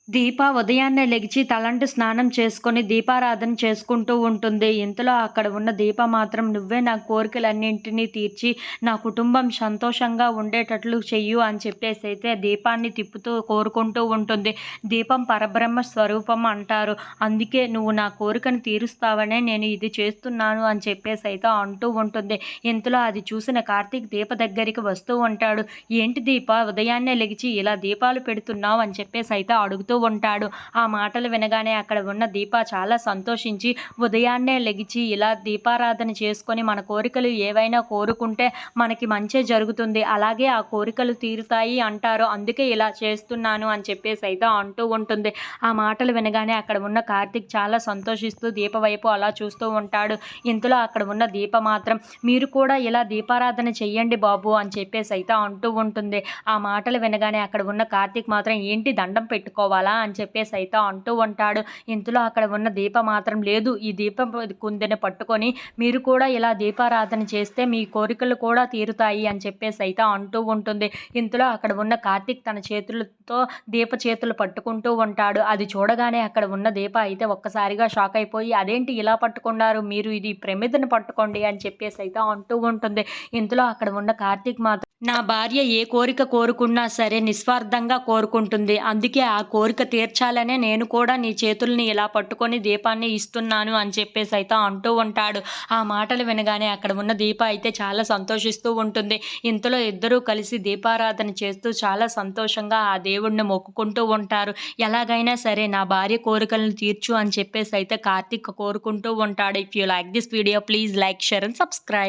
దీప ఉదయాన్నే లెగిచి తలంటు స్నానం చేసుకొని దీపారాధన చేసుకుంటూ ఉంటుంది. ఇంతలో అక్కడ ఉన్న దీప మాత్రం "నువ్వే నా కోరికలన్నింటినీ తీర్చి నా కుటుంబం సంతోషంగా ఉండేటట్లు చెయ్యు" అని చెప్పేసైతే దీపాన్ని తిప్పుతూ కోరుకుంటూ ఉంటుంది. దీపం పరబ్రహ్మ స్వరూపం అంటారు. అందుకే "నువ్వు నా కోరికను తీరుస్తావనే నేను ఇది చేస్తున్నాను" అని చెప్పేసైతే అంటూ ఉంటుంది. ఇంతలో అది చూసిన కార్తీక్ దీప దగ్గరికి వస్తూ ఉంటాడు. "ఏంటి దీప ఉదయాన్నే లెగిచి ఇలా దీపాలు పెడుతున్నావు" అని చెప్పేసైతే అడుగుతూ ఉంటాడు. ఆ మాటలు వినగానే అక్కడ ఉన్న దీప చాలా సంతోషించి ఉదయాన్నే లెగిచి ఇలా దీపారాధన చేసుకొని మన కోరికలు ఏవైనా కోరుకుంటే మనకి మంచే జరుగుతుంది. అలాగే ఆ కోరికలు తీరుతాయి అంటారు. అందుకే ఇలా చేస్తున్నాను అని చెప్పేసైతే అంటూ ఉంటుంది. ఆ మాటలు వినగానే అక్కడ ఉన్న కార్తీక్ చాలా సంతోషిస్తూ దీప వైపు అలా చూస్తూ ఉంటాడు. ఇంతలో అక్కడ ఉన్న దీప మాత్రం "మీరు కూడా ఇలా దీపారాధన చెయ్యండి బాబు" అని చెప్పేసైతే అంటూ ఉంటుంది. ఆ మాటలు వినగానే అక్కడ ఉన్న కార్తీక్ మాత్రం "ఏంటి దండం పెట్టుకోవాలా" అని చెప్పేసైతే అంటూ ఉంటాడు. ఇంతలో అక్కడ ఉన్న దీప మాత్రం "లేదు, ఈ దీపం కుందెని పట్టుకొని మీరు కూడా ఇలా దీపారాధన చేస్తే మీ కోరికలు కూడా తీరుతాయి" అని చెప్పేసైతే అంటూ ఉంటుంది. ఇంతలో అక్కడ ఉన్న కార్తీక్ తన చేతులతో దీప చేతులు పట్టుకుంటూ ఉంటాడు. అది చూడగానే అక్కడ ఉన్న దీప అయితే ఒక్కసారిగా షాక్ అయిపోయి "అదేంటి ఇలా పట్టుకున్నారు? మీరు ఇది ప్రమిదను పట్టుకోండి" అని చెప్పేసైతే అంటూ ఉంటుంది. ఇంతలో అక్కడ ఉన్న కార్తీక్ మాత్రం "నా భార్య ఏ కోరిక కోరుకున్నా సరే నిస్వార్థంగా కోరుకుంటుంది. అందుకే ఆ కోరిక తీర్చాలనే నేను కూడా నీ చేతుల్ని ఇలా పట్టుకొని దీపాన్ని ఇస్తున్నాను" అని చెప్పేసైతే అంటూ ఉంటాడు. ఆ మాటలు వినగానే అక్కడ ఉన్న దీప అయితే చాలా సంతోషిస్తూ ఉంటుంది. ఇంతలో ఇద్దరూ కలిసి దీపారాధన చేస్తూ చాలా సంతోషంగా ఆ దేవుడిని మొక్కుకుంటూ ఉంటారు. ఎలాగైనా సరే నా భార్య కోరికలను తీర్చు అని చెప్పేసైతే కార్తీక్ కోరుకుంటూ ఉంటాడు. If you like this video please like, share and subscribe.